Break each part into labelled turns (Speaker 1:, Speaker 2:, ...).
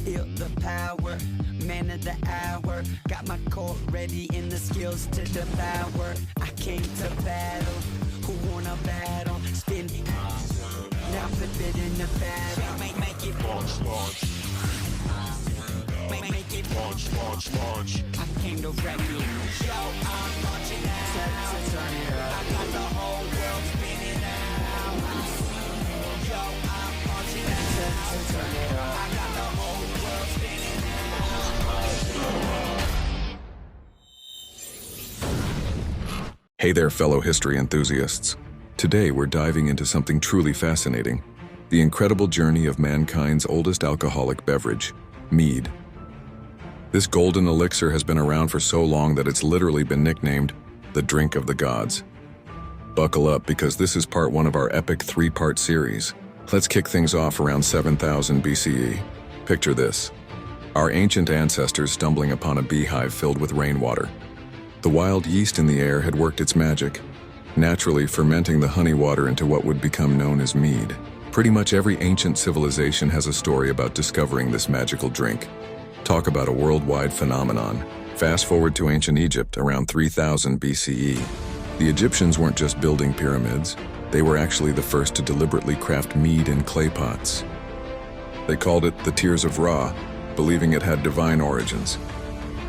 Speaker 1: feel the power, man of the hour. Got my core ready and the skills to devour. I came to battle, who wanna battle? Spin, now flip it in the battle. Make it launch. Make it launch. I came to wreck you. Yo, I'm launching out. I got the whole world spinning out. Yo, I'm launching out. I got the whole world spinning out.
Speaker 2: Hey there, fellow history enthusiasts. Today we're diving into something truly fascinating, the incredible journey of mankind's oldest alcoholic beverage, mead. This golden elixir has been around for so long that it's literally been nicknamed the drink of the gods. Buckle up, because this is part one of our epic three-part series. Let's kick things off around 7000 BCE. Picture this: our ancient ancestors stumbling upon a beehive filled with rainwater. The wild yeast in the air had worked its magic, naturally fermenting the honey water into what would become known as mead. Pretty much every ancient civilization has a story about discovering this magical drink. Talk about a worldwide phenomenon. Fast forward to ancient Egypt around 3000 BCE. The Egyptians weren't just building pyramids, they were actually the first to deliberately craft mead in clay pots. They called it the Tears of Ra, believing it had divine origins.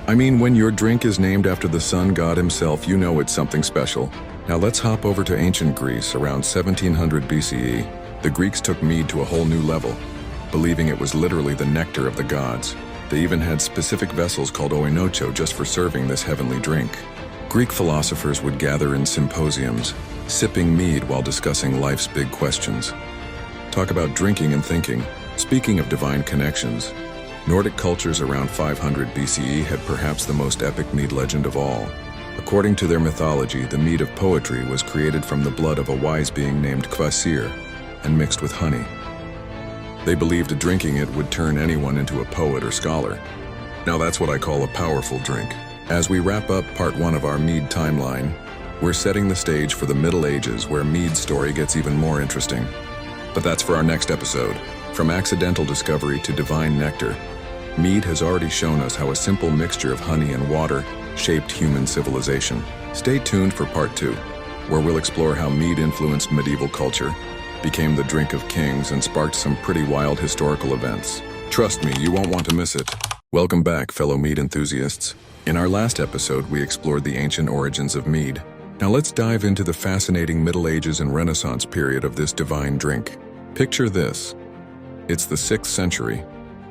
Speaker 2: I mean, when your drink is named after the sun god himself, you know it's something special. Now let's hop over to ancient Greece around 1700 BCE. The Greeks took mead to a whole new level, believing it was literally the nectar of the gods. They even had specific vessels called oinocho just for serving this heavenly drink. Greek philosophers would gather in symposiums, sipping mead while discussing life's big questions. Talk about drinking and thinking. Speaking of divine connections, Nordic cultures around 500 BCE had perhaps the most epic mead legend of all. According to their mythology, the mead of poetry was created from the blood of a wise being named Kvasir and mixed with honey. They believed drinking it would turn anyone into a poet or scholar. Now that's what I call a powerful drink. As we wrap up part one of our Mead Timeline, we're setting the stage for the Middle Ages, where Mead's story gets even more interesting. But that's for our next episode. From accidental discovery to divine nectar, mead has already shown us how a simple mixture of honey and water shaped human civilization. Stay tuned for part two, where we'll explore how mead influenced medieval culture, became the drink of kings, and sparked some pretty wild historical events. Trust me, you won't want to miss it. Welcome back, fellow mead enthusiasts. In our last episode, we explored the ancient origins of mead. Now let's dive into the fascinating Middle Ages and Renaissance period of this divine drink. Picture this. It's the 6th century,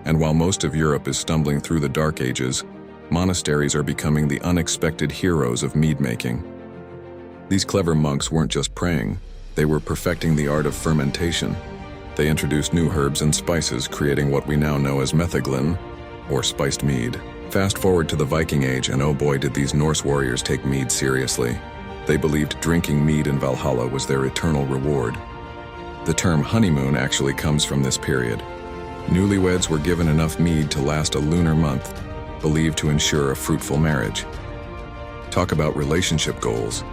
Speaker 2: and while most of Europe is stumbling through the Dark Ages, monasteries are becoming the unexpected heroes of mead making. These clever monks weren't just praying, they were perfecting the art of fermentation. They introduced new herbs and spices, creating what we now know as metheglin, or spiced mead. Fast forward to the Viking Age, and oh boy, did these Norse warriors take mead seriously. They believed drinking mead in Valhalla was their eternal reward. The term honeymoon actually comes from this period. Newlyweds were given enough mead to last a lunar month, believed to ensure a fruitful marriage. Talk about relationship goals.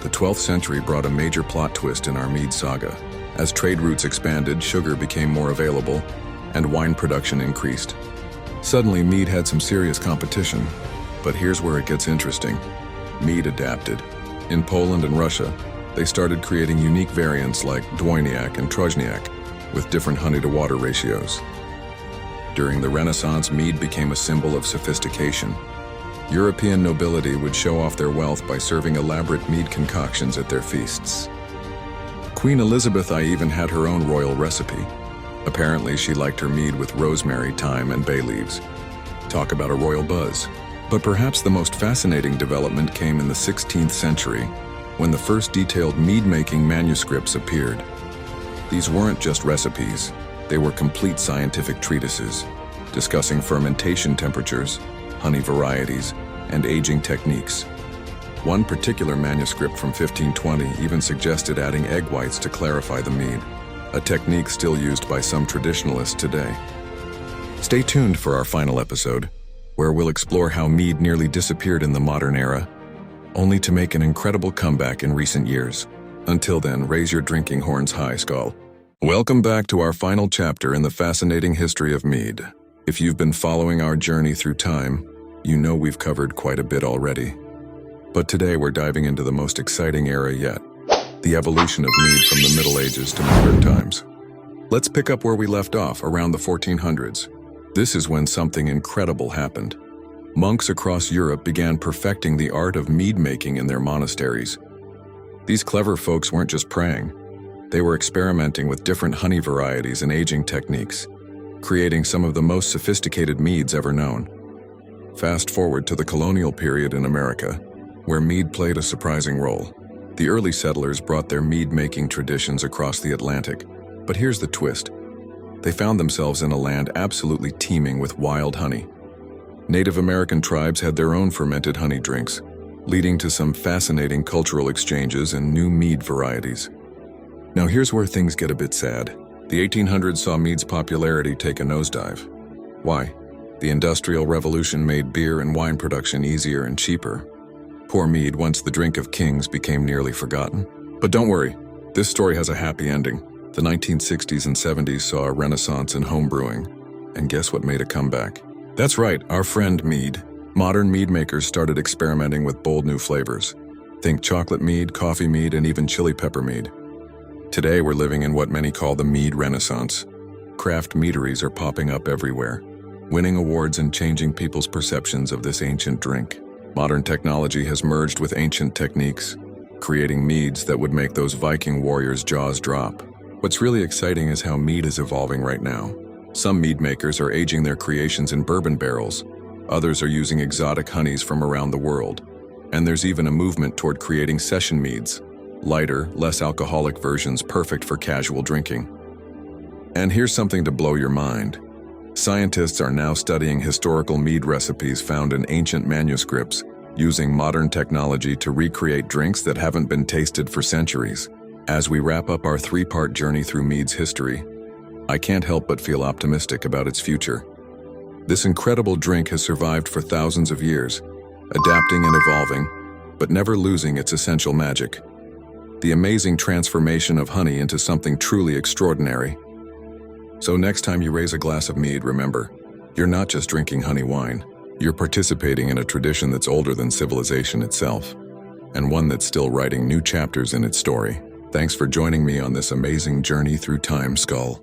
Speaker 2: The 12th century brought a major plot twist in our mead saga. As trade routes expanded, sugar became more available, and wine production increased. Suddenly, mead had some serious competition. But here's where it gets interesting. Mead adapted. In Poland and Russia, they started creating unique variants like Dwojniak and Trojniak, with different honey-to-water ratios. During the Renaissance, mead became a symbol of sophistication. European nobility would show off their wealth by serving elaborate mead concoctions at their feasts. Queen Elizabeth I even had her own royal recipe. Apparently, she liked her mead with rosemary, thyme, and bay leaves. Talk about a royal buzz. But perhaps the most fascinating development came in the 16th century, when the first detailed mead-making manuscripts appeared. These weren't just recipes, they were complete scientific treatises, discussing fermentation temperatures, honey varieties, and aging techniques. One particular manuscript from 1520 even suggested adding egg whites to clarify the mead, a technique still used by some traditionalists today. Stay tuned for our final episode, where we'll explore how mead nearly disappeared in the modern era, only to make an incredible comeback in recent years. Until then, raise your drinking horns high, Skull. Welcome back to our final chapter in the fascinating history of mead. If you've been following our journey through time, you know we've covered quite a bit already. But today we're diving into the most exciting era yet, the evolution of mead from the Middle Ages to modern times. Let's pick up where we left off, around the 1400s. This is when something incredible happened. Monks across Europe began perfecting the art of mead making in their monasteries. These clever folks weren't just praying. They were experimenting with different honey varieties and aging techniques, creating some of the most sophisticated meads ever known. Fast forward to the colonial period in America, where mead played a surprising role. The early settlers brought their mead-making traditions across the Atlantic. But here's the twist. They found themselves in a land absolutely teeming with wild honey. Native American tribes had their own fermented honey drinks, leading to some fascinating cultural exchanges and new mead varieties. Now here's where things get a bit sad. The 1800s saw mead's popularity take a nosedive. Why? The Industrial Revolution made beer and wine production easier and cheaper. Poor mead, once the drink of kings, became nearly forgotten. But don't worry, this story has a happy ending. The 1960s and 70s saw a renaissance in home brewing. And guess what made a comeback? That's right, our friend mead. Modern mead makers started experimenting with bold new flavors. Think chocolate mead, coffee mead, and even chili pepper mead. Today we're living in what many call the mead renaissance. Craft meaderies are popping up everywhere, winning awards and changing people's perceptions of this ancient drink. Modern technology has merged with ancient techniques, creating meads that would make those Viking warriors' jaws drop. What's really exciting is how mead is evolving right now. Some mead makers are aging their creations in bourbon barrels. Others are using exotic honeys from around the world. And there's even a movement toward creating session meads, lighter, less alcoholic versions perfect for casual drinking. And here's something to blow your mind. Scientists are now studying historical mead recipes found in ancient manuscripts, using modern technology to recreate drinks that haven't been tasted for centuries. As we wrap up our three-part journey through mead's history, I can't help but feel optimistic about its future. This incredible drink has survived for thousands of years, adapting and evolving, but never losing its essential magic. The amazing transformation of honey into something truly extraordinary. So next time you raise a glass of mead, remember, you're not just drinking honey wine. You're participating in a tradition that's older than civilization itself, and one that's still writing new chapters in its story. Thanks for joining me on this amazing journey through time, Skull.